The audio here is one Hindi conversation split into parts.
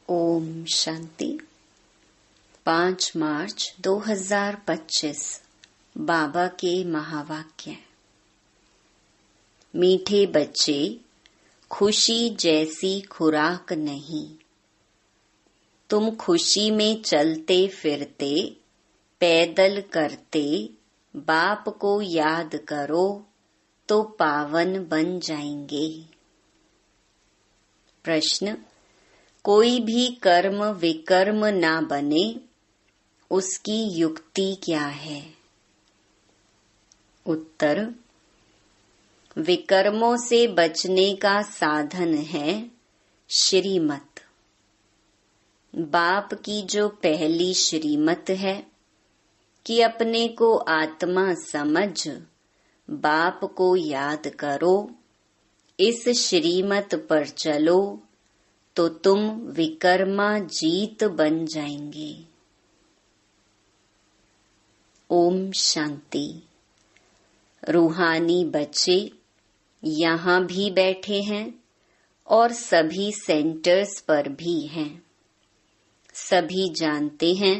ओम शांति। 5 मार्च 2025 बाबा के महावाक्य। मीठे बच्चे, खुशी जैसी खुराक नहीं। तुम खुशी में चलते फिरते, पैदल करते, बाप को याद करो तो पावन बन जाएंगे। प्रश्न: कोई भी कर्म विकर्म ना बने, उसकी युक्ति क्या है? उत्तर: विकर्मों से बचने का साधन है श्रीमत। बाप की जो पहली श्रीमत है कि अपने को आत्मा समझ बाप को याद करो, इस श्रीमत पर चलो तो तुम विकर्मा जीत बन जाएंगे। ओम शांति। रूहानी बच्चे यहाँ भी बैठे हैं और सभी सेंटर्स पर भी हैं। सभी जानते हैं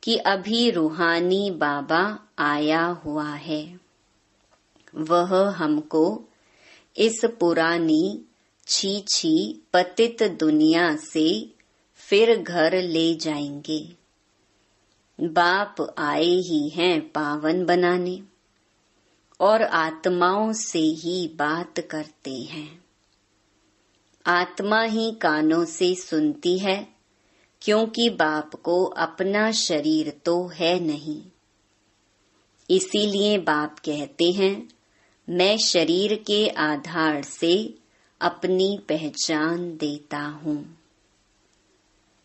कि अभी रूहानी बाबा आया हुआ है। वह हमको इस पुरानी छी पतित दुनिया से फिर घर ले जाएंगे। बाप आए ही हैं पावन बनाने और आत्माओं से ही बात करते हैं। आत्मा ही कानों से सुनती है, क्योंकि बाप को अपना शरीर तो है नहीं। इसीलिए बाप कहते हैं, मैं शरीर के आधार से अपनी पहचान देता हूँ।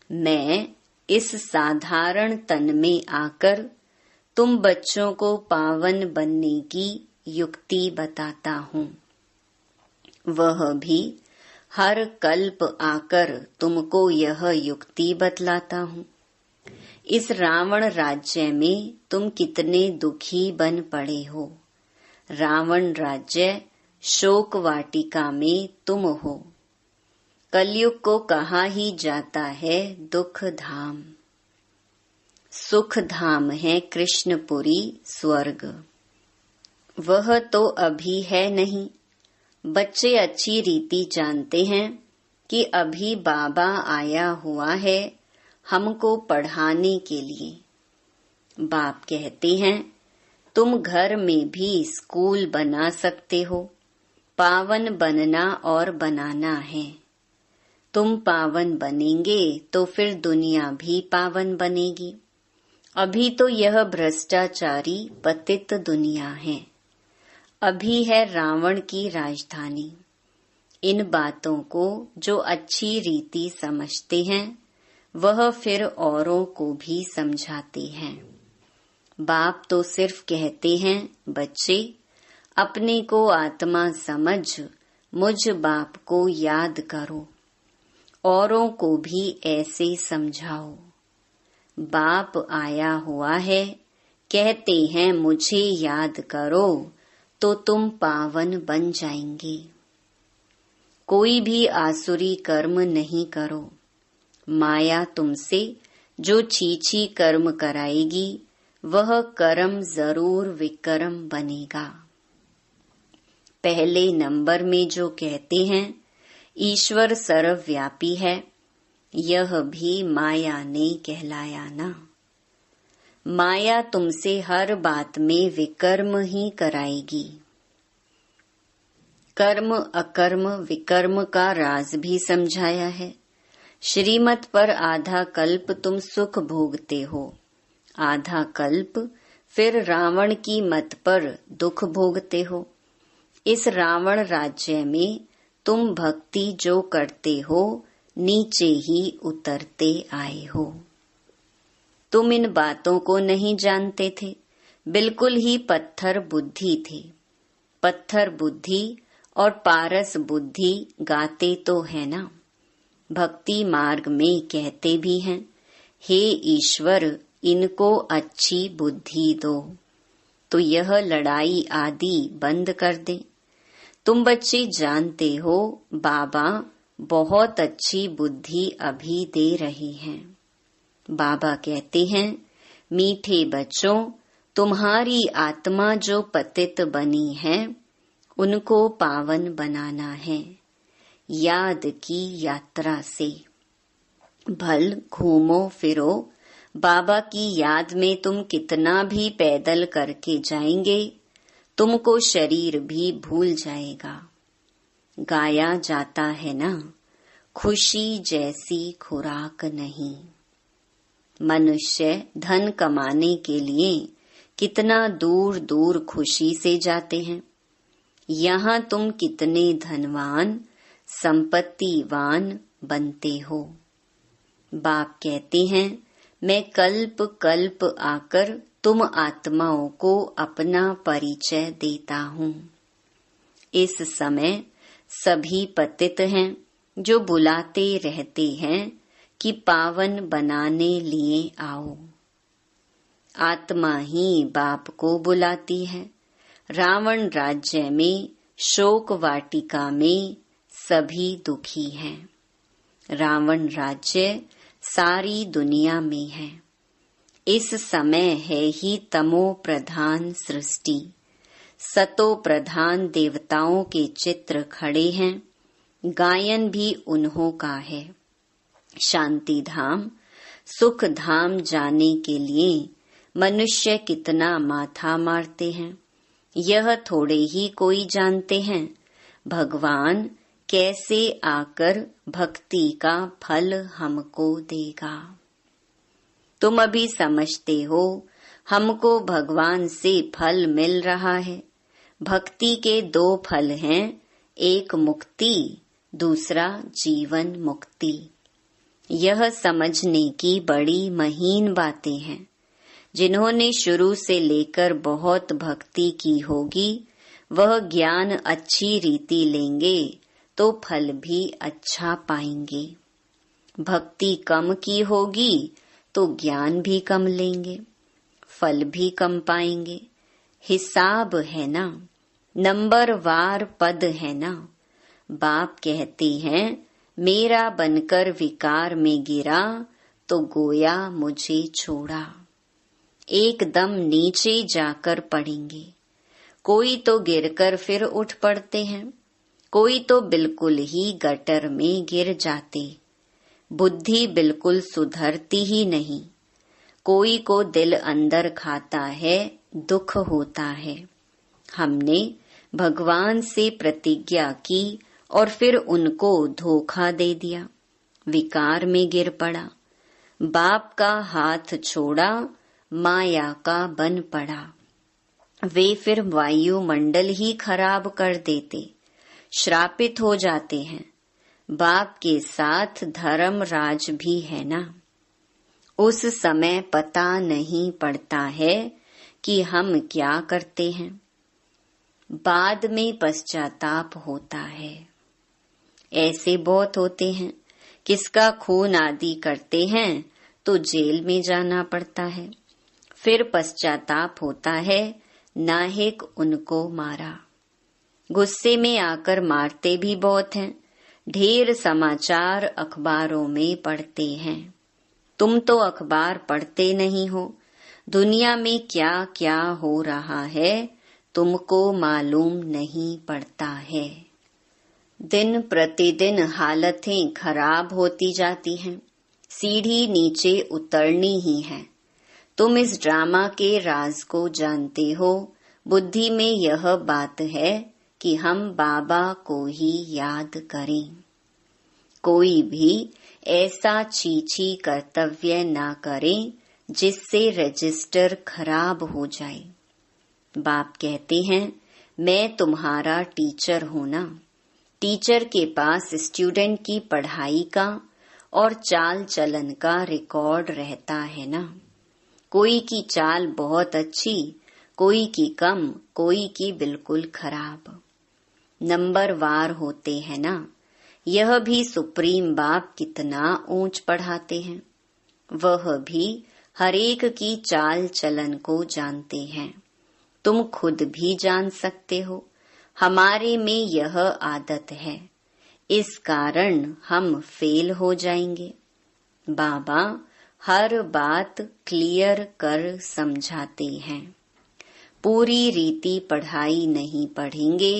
मैं इस साधारण तन में आकर तुम बच्चों को पावन बनने की युक्ति बताता हूँ। वह भी हर कल्प आकर तुमको यह युक्ति बतलाता हूँ। इस रावण राज्य में तुम कितने दुखी बन पड़े हो। रावण राज्य शोक वाटिका में तुम हो। कलयुग को कहा ही जाता है दुख धाम। सुख धाम है कृष्णपुरी स्वर्ग। वह तो अभी है नहीं। बच्चे अच्छी रीति जानते हैं कि अभी बाबा आया हुआ है हमको पढ़ाने के लिए। बाप कहते हैं, तुम घर में भी स्कूल बना सकते हो। पावन बनना और बनाना है। तुम पावन बनेंगे तो फिर दुनिया भी पावन बनेगी। अभी तो यह भ्रष्टाचारी पतित दुनिया है। अभी है रावण की राजधानी। इन बातों को जो अच्छी रीति समझते हैं, वह फिर औरों को भी समझाते हैं। बाप तो सिर्फ कहते हैं, बच्चे अपने को आत्मा समझ मुझ बाप को याद करो। औरों को भी ऐसे समझाओ। बाप आया हुआ है, कहते हैं मुझे याद करो तो तुम पावन बन जाएंगे। कोई भी आसुरी कर्म नहीं करो। माया तुमसे जो छी कर्म कराएगी, वह कर्म जरूर विकर्म बनेगा। पहले नंबर में जो कहते हैं ईश्वर सर्वव्यापी है, यह भी माया ने कहलाया ना। माया तुमसे हर बात में विकर्म ही कराएगी। कर्म अकर्म विकर्म का राज भी समझाया है। श्रीमत पर आधा कल्प तुम सुख भोगते हो, आधा कल्प फिर रावण की मत पर दुख भोगते हो। इस रावण राज्य में तुम भक्ति जो करते हो, नीचे ही उतरते आए हो। तुम इन बातों को नहीं जानते थे, बिल्कुल ही पत्थर बुद्धि थे। पत्थर बुद्धि और पारस बुद्धि गाते तो है ना। भक्ति मार्ग में कहते भी हैं, हे ईश्वर इनको अच्छी बुद्धि दो, तो यह लड़ाई आदि बंद कर दे। तुम बच्चे जानते हो बाबा बहुत अच्छी बुद्धि अभी दे रहे हैं। बाबा कहते हैं, मीठे बच्चों, तुम्हारी आत्मा जो पतित बनी है उनको पावन बनाना है। याद की यात्रा से भल घूमो फिरो। बाबा की याद में तुम कितना भी पैदल करके जाएंगे, तुमको शरीर भी भूल जाएगा। गाया जाता है ना, खुशी जैसी खुराक नहीं। मनुष्य धन कमाने के लिए कितना दूर दूर खुशी से जाते हैं। यहाँ तुम कितने धनवान संपत्तिवान बनते हो। बाप कहते हैं, मैं कल्प कल्प आकर तुम आत्माओं को अपना परिचय देता हूँ। इस समय सभी पतित हैं जो बुलाते रहते हैं कि पावन बनाने लिए आओ। आत्मा ही बाप को बुलाती है। रावण राज्य में, शोक वाटिका में सभी दुखी हैं। रावण राज्य सारी दुनिया में है। इस समय है ही तमो प्रधान सृष्टि। सतो प्रधान देवताओं के चित्र खड़े हैं। गायन भी उन्हों का है। शांति धाम, सुख धाम जाने के लिए मनुष्य कितना माथा मारते हैं, यह थोड़े ही कोई जानते हैं। भगवान कैसे आकर भक्ति का फल हमको देगा। तुम अभी समझते हो हमको भगवान से फल मिल रहा है। भक्ति के दो फल हैं, एक मुक्ति, दूसरा जीवन मुक्ति। यह समझने की बड़ी महीन बातें हैं। जिन्होंने शुरू से लेकर बहुत भक्ति की होगी, वह ज्ञान अच्छी रीति लेंगे तो फल भी अच्छा पाएंगे। भक्ति कम की होगी तो ज्ञान भी कम लेंगे, फल भी कम पाएंगे। हिसाब है ना, नंबरवार पद है ना। बाप कहते हैं, मेरा बनकर विकार में गिरा तो गोया मुझे छोड़ा। एकदम नीचे जाकर पड़ेंगे। कोई तो गिरकर फिर उठ पड़ते हैं, कोई तो बिल्कुल ही गटर में गिर जाते। बुद्धि बिल्कुल सुधरती ही नहीं। कोई को दिल अंदर खाता है, दुख होता है। हमने भगवान से प्रतिज्ञा की और फिर उनको धोखा दे दिया, विकार में गिर पड़ा। बाप का हाथ छोड़ा, माया का बन पड़ा। वे फिर वायुमंडल ही खराब कर देते, श्रापित हो जाते हैं। बाप के साथ धर्मराज भी है ना। उस समय पता नहीं पड़ता है कि हम क्या करते हैं। बाद में पश्चाताप होता है। ऐसे बहुत होते हैं, किसका खून आदि करते हैं तो जेल में जाना पड़ता है। फिर पश्चाताप होता है, नाहिक उनको मारा। गुस्से में आकर मारते भी बहुत हैं। ढेर समाचार अखबारों में पढ़ते हैं। तुम तो अखबार पढ़ते नहीं हो। दुनिया में क्या क्या हो रहा है तुमको मालूम नहीं पड़ता है। दिन प्रतिदिन हालतें खराब होती जाती हैं। सीढ़ी नीचे उतरनी ही है। तुम इस ड्रामा के राज को जानते हो। बुद्धि में यह बात है कि हम बाबा को ही याद करें। कोई भी ऐसा चीची कर्तव्य ना करें जिससे रजिस्टर खराब हो जाए। बाप कहते हैं, मैं तुम्हारा टीचर हूँ ना। टीचर के पास स्टूडेंट की पढ़ाई का और चाल चलन का रिकॉर्ड रहता है ना। कोई की चाल बहुत अच्छी, कोई की कम, कोई की बिल्कुल खराब। नंबरवार होते हैं ना। यह भी सुप्रीम बाप कितना ऊंच पढ़ाते हैं। वह भी हरेक की चाल चलन को जानते हैं। तुम खुद भी जान सकते हो। हमारे में यह आदत है। इस कारण हम फेल हो जाएंगे। बाबा हर बात क्लियर कर समझाते हैं। पूरी रीति पढ़ाई नहीं पढ़ेंगे,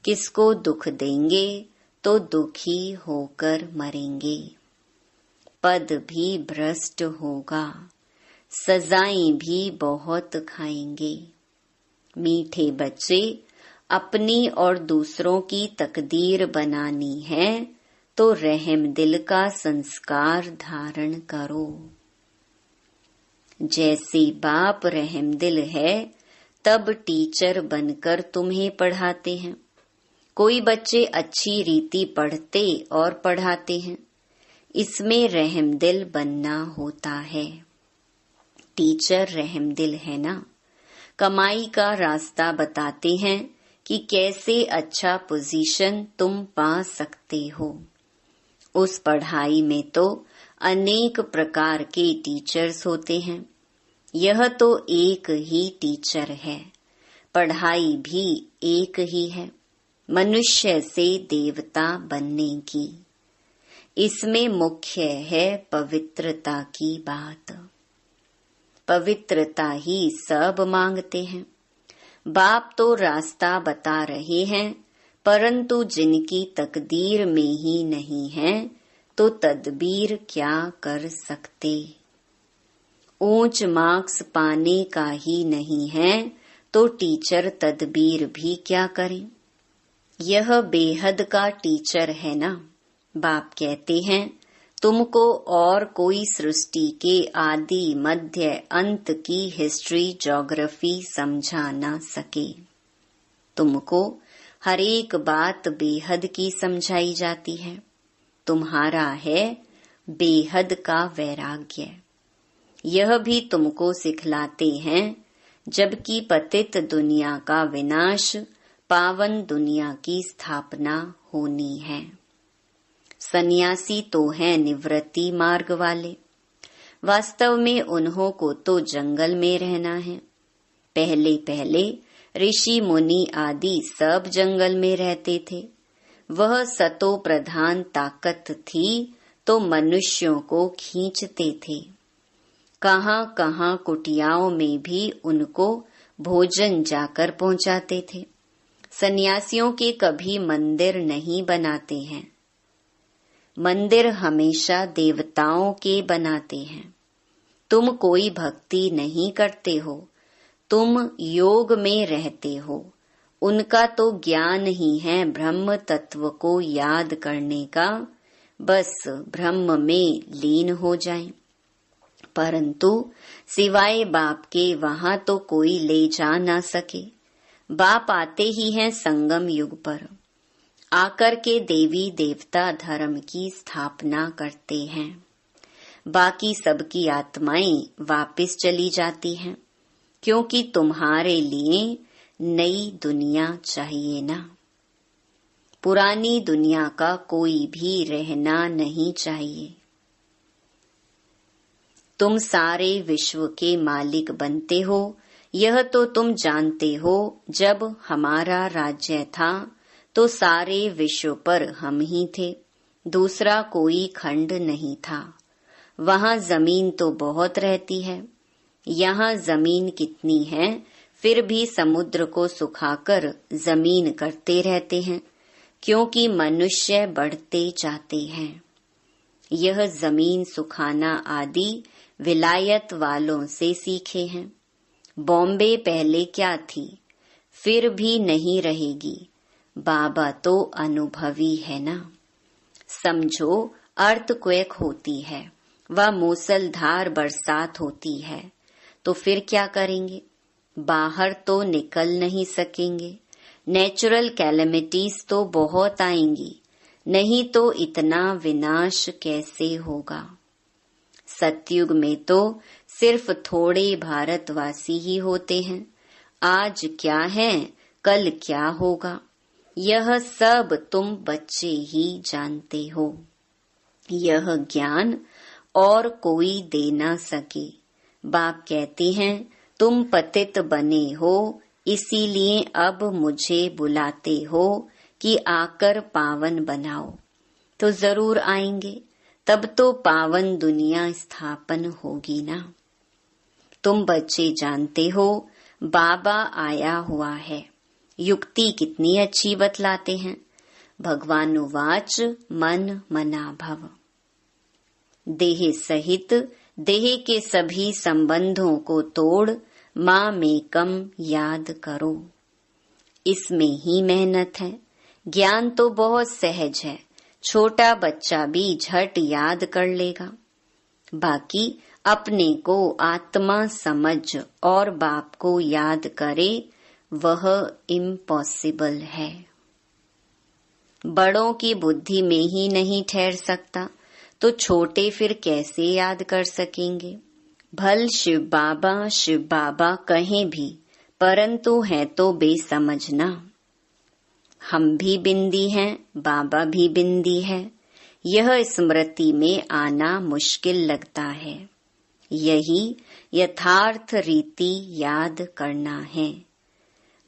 किसको दुख देंगे तो दुखी होकर मरेंगे। पद भी भ्रष्ट होगा, सजाएं भी बहुत खाएंगे। मीठे बच्चे अपनी और दूसरों की तकदीर बनानी है तो रहम दिल का संस्कार धारण करो। जैसे बाप रहम दिल है तब टीचर बनकर तुम्हें पढ़ाते हैं। कोई बच्चे अच्छी रीति पढ़ते और पढ़ाते हैं, इसमें रहम दिल बनना होता है। टीचर रहम दिल है ना, कमाई का रास्ता बताते हैं कि कैसे अच्छा पोजीशन तुम पा सकते हो। उस पढ़ाई में तो अनेक प्रकार के टीचर्स होते हैं, यह तो एक ही टीचर है। पढ़ाई भी एक ही है, मनुष्य से देवता बनने की। इसमें मुख्य है पवित्रता की बात। पवित्रता ही सब मांगते हैं। बाप तो रास्ता बता रहे हैं, परंतु जिनकी तकदीर में ही नहीं है तो तदबीर क्या कर सकते। ऊंच मार्क्स पाने का ही नहीं है तो टीचर तदबीर भी क्या करें। यह बेहद का टीचर है ना। बाप कहते हैं तुमको और कोई सृष्टि के आदि मध्य अंत की हिस्ट्री ज्योग्राफी समझा ना सके। तुमको हर एक बात बेहद की समझाई जाती है। तुम्हारा है बेहद का वैराग्य। यह भी तुमको सिखलाते हैं जबकि पतित दुनिया का विनाश, पावन दुनिया की स्थापना होनी है। सन्यासी तो हैं निवृत्ति मार्ग वाले, वास्तव में उन्हों को तो जंगल में रहना है। पहले पहले ऋषि मुनि आदि सब जंगल में रहते थे। वह सतो प्रधान ताकत थी तो मनुष्यों को खींचते थे। कहाँ कहाँ कुटियाओं में भी उनको भोजन जाकर पहुंचाते थे। सन्यासियों के कभी मंदिर नहीं बनाते हैं। मंदिर हमेशा देवताओं के बनाते हैं। तुम कोई भक्ति नहीं करते हो, तुम योग में रहते हो। उनका तो ज्ञान ही है ब्रह्म तत्व को याद करने का, बस ब्रह्म में लीन हो जाएं। परंतु सिवाय बाप के वहां तो कोई ले जा ना सके। बाप आते ही हैं संगम युग पर, आकर के देवी देवता धर्म की स्थापना करते हैं। बाकी सबकी आत्माएं वापस चली जाती हैं, क्योंकि तुम्हारे लिए नई दुनिया चाहिए ना। पुरानी दुनिया का कोई भी रहना नहीं चाहिए। तुम सारे विश्व के मालिक बनते हो, यह तो तुम जानते हो। जब हमारा राज्य था तो सारे विश्व पर हम ही थे, दूसरा कोई खंड नहीं था। वहाँ जमीन तो बहुत रहती है, यहाँ जमीन कितनी है, फिर भी समुद्र को सुखाकर जमीन करते रहते हैं, क्योंकि मनुष्य बढ़ते जाते हैं। यह जमीन सुखाना आदि विलायत वालों से सीखे हैं। बॉम्बे पहले क्या थी, फिर भी नहीं रहेगी। बाबा तो अनुभवी है ना। समझो अर्थक्वेक होती है व मूसलधार बरसात होती है, तो फिर क्या करेंगे। बाहर तो निकल नहीं सकेंगे। नेचुरल कैलेमिटीज तो बहुत आएंगी, नहीं तो इतना विनाश कैसे होगा। सतयुग में तो सिर्फ थोड़े भारतवासी ही होते हैं। आज क्या है, कल क्या होगा, यह सब तुम बच्चे ही जानते हो। यह ज्ञान और कोई दे ना सके। बाप कहते हैं तुम पतित बने हो, इसीलिए अब मुझे बुलाते हो कि आकर पावन बनाओ। तो जरूर आएंगे, तब तो पावन दुनिया स्थापन होगी ना। तुम बच्चे जानते हो बाबा आया हुआ है। युक्ति कितनी अच्छी बतलाते हैं। भगवानुवाच मन मना भव। देह सहित देह के सभी संबंधों को तोड़ मामेकम याद करो। इसमें ही मेहनत है। ज्ञान तो बहुत सहज है, छोटा बच्चा भी झट याद कर लेगा। बाकी अपने को आत्मा समझ और बाप को याद करे, वह इम्पॉसिबल है। बड़ों की बुद्धि में ही नहीं ठहर सकता, तो छोटे फिर कैसे याद कर सकेंगे। भल शिव बाबा कहें भी, परंतु है तो बेसमझना। हम भी बिंदी हैं, बाबा भी बिंदी है। यह स्मृति में आना मुश्किल लगता है। यही यथार्थ रीति याद करना है।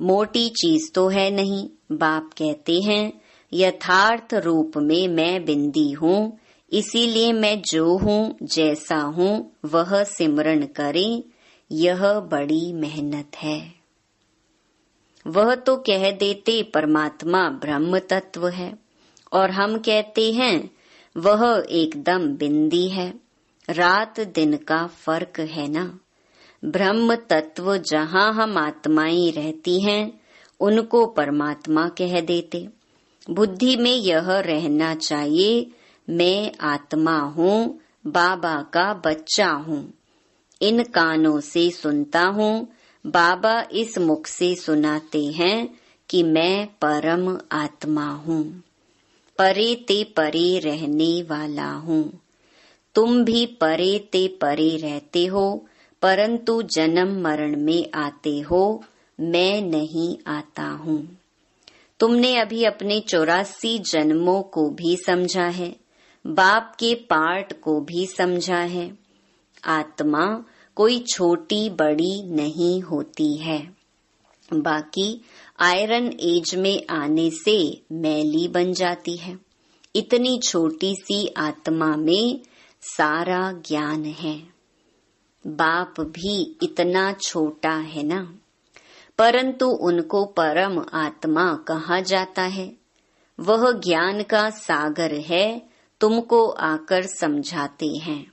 मोटी चीज तो है नहीं। बाप कहते हैं यथार्थ रूप में मैं बिंदी हूँ, इसीलिए मैं जो हूँ जैसा हूँ वह सिमरन करें। यह बड़ी मेहनत है। वह तो कह देते परमात्मा ब्रह्म तत्व है, और हम कहते हैं वह एकदम बिंदी है। रात दिन का फर्क है ना। ब्रह्म तत्व जहाँ हम आत्माएं रहती हैं उनको परमात्मा कह देते। बुद्धि में यह रहना चाहिए, मैं आत्मा हूँ, बाबा का बच्चा हूँ। इन कानों से सुनता हूँ, बाबा इस मुख से सुनाते हैं कि मैं परम आत्मा हूँ, परे ते परे रहने वाला हूँ। तुम भी परे ते परे रहते हो, परंतु जन्म मरण में आते हो, मैं नहीं आता हूँ। तुमने अभी अपने 84 जन्मों को भी समझा है, बाप के पार्ट को भी समझा है। आत्मा कोई छोटी बड़ी नहीं होती है। बाकी आयरन एज में आने से मैली बन जाती है। इतनी छोटी सी आत्मा में सारा ज्ञान है। बाप भी इतना छोटा है ना, परंतु उनको परम आत्मा कहा जाता है। वह ज्ञान का सागर है, तुमको आकर समझाते हैं।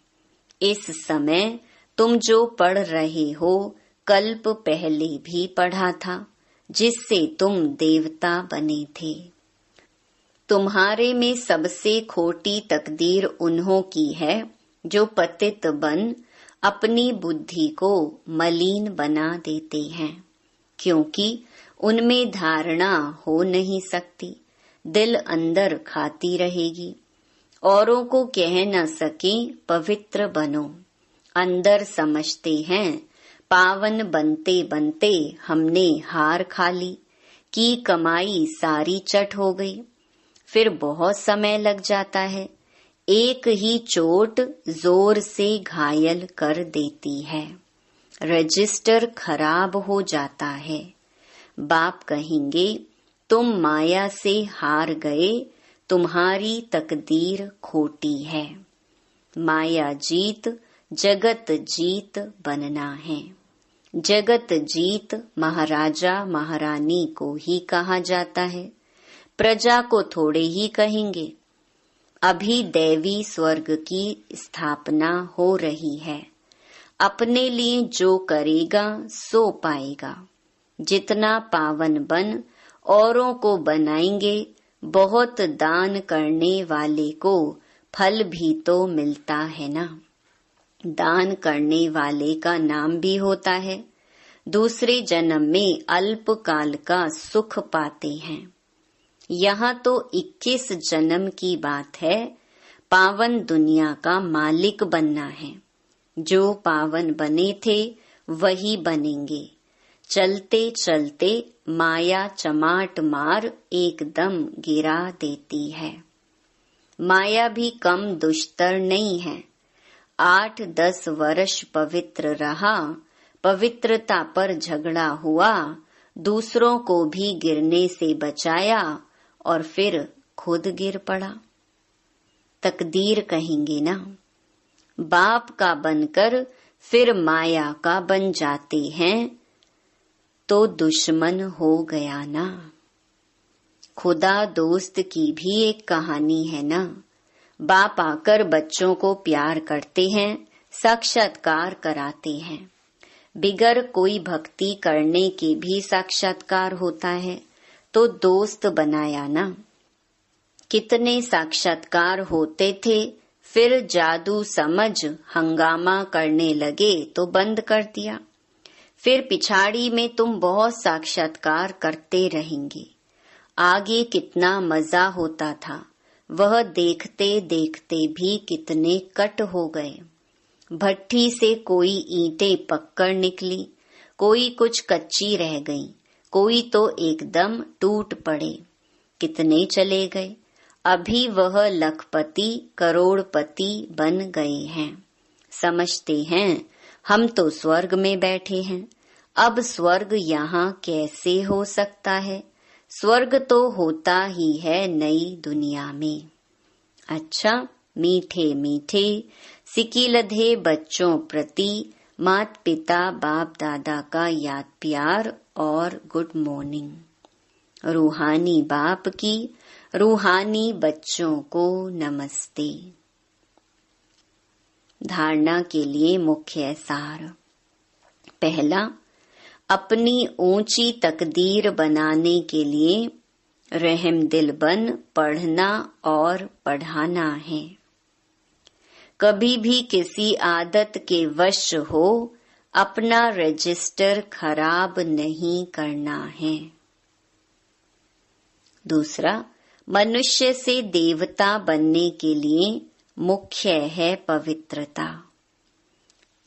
इस समय तुम जो पढ़ रहे हो, कल्प पहले भी पढ़ा था, जिससे तुम देवता बने थे। तुम्हारे में सबसे खोटी तकदीर उन्हों की है जो पतित बन अपनी बुद्धि को मलिन बना देते हैं, क्योंकि उनमें धारणा हो नहीं सकती। दिल अंदर खाती रहेगी। औरों को कह न सके पवित्र बनो। अंदर समझते हैं पावन बनते बनते हमने हार खा ली, की कमाई सारी चट हो गई। फिर बहुत समय लग जाता है। एक ही चोट जोर से घायल कर देती है। रजिस्टर खराब हो जाता है। बाप कहेंगे तुम माया से हार गए, तुम्हारी तकदीर खोटी है। माया जीत जगत जीत बनना है। जगत जीत महाराजा महारानी को ही कहा जाता है, प्रजा को थोड़े ही कहेंगे। अभी दैवी स्वर्ग की स्थापना हो रही है। अपने लिए जो करेगा सो पाएगा। जितना पावन बन औरों को बनाएंगे, बहुत दान करने वाले को फल भी तो मिलता है ना। दान करने वाले का नाम भी होता है। दूसरे जन्म में अल्प काल का सुख पाते हैं। यहाँ तो 21 जन्म की बात है। पावन दुनिया का मालिक बनना है। जो पावन बने थे वही बनेंगे। चलते चलते माया चमाट मार एकदम गिरा देती है। माया भी कम दुष्तर नहीं है। 8-10 वर्ष पवित्र रहा, पवित्रता पर झगड़ा हुआ, दूसरों को भी गिरने से बचाया और फिर खुद गिर पड़ा। तकदीर कहेंगे ना। बाप का बनकर फिर माया का बन जाते हैं तो दुश्मन हो गया ना। खुदा दोस्त की भी एक कहानी है ना। बाप आकर बच्चों को प्यार करते हैं, साक्षात्कार कराते हैं। बिगर कोई भक्ति करने के भी साक्षात्कार होता है, तो दोस्त बनाया ना। कितने साक्षात्कार होते थे, फिर जादू समझ हंगामा करने लगे तो बंद कर दिया। फिर पिछाड़ी में तुम बहुत साक्षात्कार करते रहेंगे। आगे कितना मजा होता था, वह देखते देखते भी कितने कट हो गए। भट्ठी से कोई ईंटें पककर निकली, कोई कुछ कच्ची रह गई, कोई तो एकदम टूट पड़े। कितने चले गए, अभी वह लखपति करोड़पति बन गए हैं। समझते हैं हम तो स्वर्ग में बैठे हैं। अब स्वर्ग यहाँ कैसे हो सकता है? स्वर्ग तो होता ही है नई दुनिया में। अच्छा, मीठे मीठे सिकीलधे बच्चों प्रति मात पिता बाप दादा का याद प्यार और गुड मॉर्निंग। रूहानी बाप की रूहानी बच्चों को नमस्ते। धारणा के लिए मुख्य सार। पहला, अपनी ऊंची तकदीर बनाने के लिए रहम दिल बन पढ़ना और पढ़ाना है। कभी भी किसी आदत के वश हो अपना रजिस्टर खराब नहीं करना है। दूसरा, मनुष्य से देवता बनने के लिए मुख्य है पवित्रता।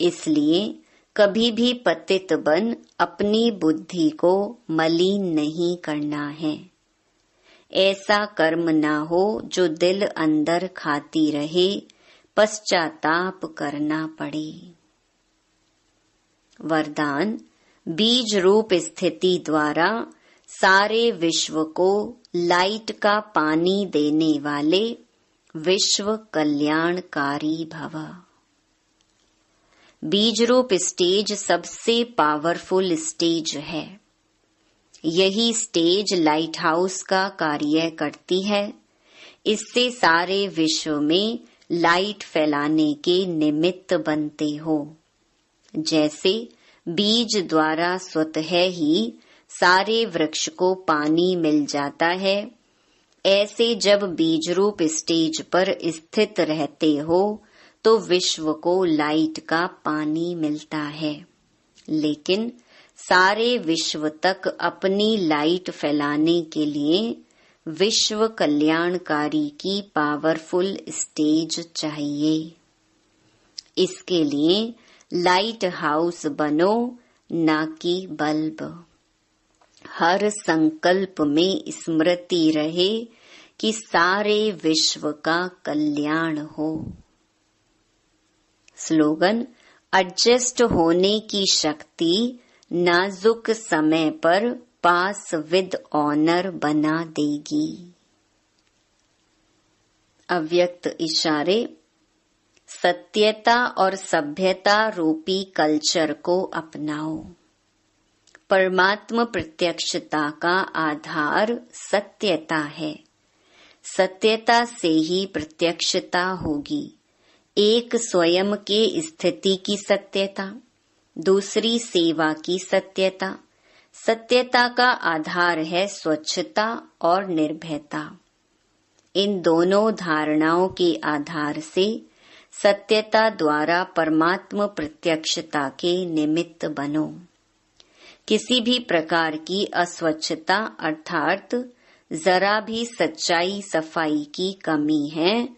इसलिए कभी भी पतित बन अपनी बुद्धि को मलिन नहीं करना है। ऐसा कर्म ना हो जो दिल अंदर खाती रहे, पश्चाताप करना पड़े। वरदान, बीज रूप स्थिति द्वारा सारे विश्व को लाइट का पानी देने वाले विश्व कल्याणकारी भव। बीज रूप स्टेज सबसे पावरफुल स्टेज है। यही स्टेज लाइट हाउस का कार्य करती है। इससे सारे विश्व में लाइट फैलाने के निमित्त बनते हो। जैसे बीज द्वारा स्वतः ही सारे वृक्ष को पानी मिल जाता है, ऐसे जब बीज रूप स्टेज पर स्थित रहते हो तो विश्व को लाइट का पानी मिलता है। लेकिन सारे विश्व तक अपनी लाइट फैलाने के लिए विश्व कल्याणकारी की पावरफुल स्टेज चाहिए। इसके लिए लाइट हाउस बनो, ना कि बल्ब। हर संकल्प में स्मृति रहे कि सारे विश्व का कल्याण हो। स्लोगन, एडजस्ट होने की शक्ति नाजुक समय पर पास विद ऑनर बना देगी। अव्यक्त इशारे, सत्यता और सभ्यता रूपी कल्चर को अपनाओ। परमात्म प्रत्यक्षता का आधार सत्यता है। सत्यता से ही प्रत्यक्षता होगी। एक स्वयं के स्थिति की सत्यता, दूसरी सेवा की सत्यता। सत्यता का आधार है स्वच्छता और निर्भयता। इन दोनों धारणाओं के आधार से सत्यता द्वारा परमात्म प्रत्यक्षता के निमित्त बनो। किसी भी प्रकार की अस्वच्छता अर्थात जरा भी सच्चाई सफाई की कमी है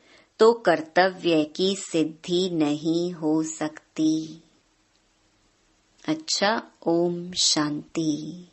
तो कर्तव्य की सिद्धि नहीं हो सकती। अच्छा, ओम शांति।